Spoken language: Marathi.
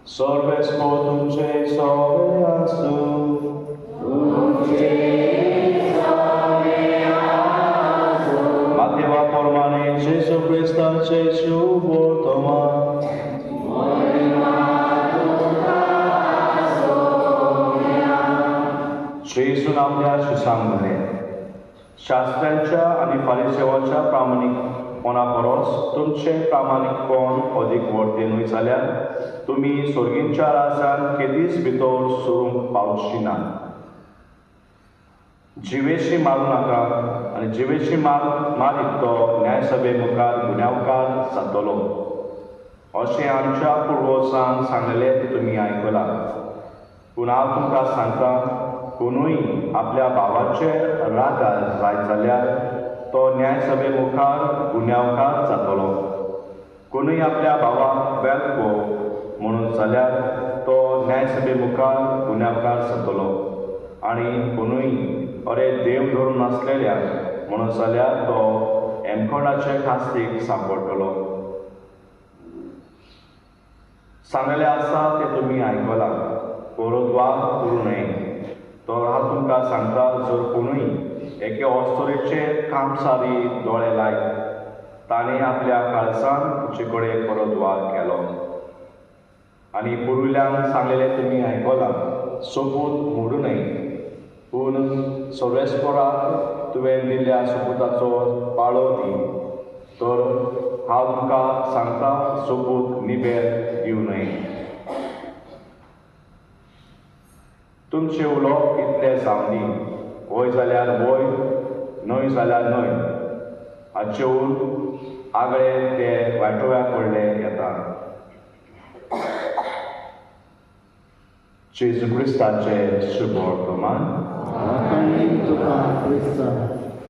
सर्वेस्पो तुमचे सवे आसूं. Mateva pormane Jesu Christa Jesu Bortoma. Jesu नामल्या सुसंगले शास्त्रांच्या आणि फारिसेवांच्या प्रामाणिकपणा परस तुमचे प्रामाणिकपण अधिक वर्तेनूय जाल्यार तुमी स्वर्गींच्या राजान केदीच भितर सरूंक पावची ना. जिवेशी मारू नाका आनी जिवेशी मारीत तो न्यायसभे मुखार गुन्यांवकार जातलो अशें आमच्या पुर्वजांक सांगलें तुमी आयकलां. पूण हांव तुमकां सांगता, कोणूय आपल्या भावाचेर रागार जायत जाल्यार तो न्यायसभे मुखार गुन्यांवकार जातलो. कोणूय आपल्या भावाक वेलको म्हणून जाल्यार तो न्यायसभे मुखार गुन्यांवकार जातलो. आनी कोणूय अरे देव धरून नासलेल्या म्हणून जाल्यार तो एमखोणाचे खास्तीक सांपडटलो. सांगलें आसा तें तुमी आयकलां, कोरद्वार करूं न्हय. तर हांव तुमकां सांगता, जर कोणूय एके ऑस्तोरेचेर खांबसारी दोळे लायत ताणें आपल्या काळजान तुजे कडेन कोरद्वार केलो. आनी पुर्विल्यांक सांगलेलें तुमी आयकलां, सोपूत मोडूं न्हय. पूण सर्वेस्पराक तुवें दिल्ल्या सोपुताचो पाळो दी. तर हांव तुमकां सांगता, सोपूत निबेल दिवं न्हय. तुमचें उलोवप इतलें जावं दी. वय जाल्यार वय, न्हय जाल्यार न्हय. हाचेऊन आगळे ते वायटव्याक पडले येता. जेजू क्रिस्ताचे शुभ वर्तमान. तुका क्रिस्ता.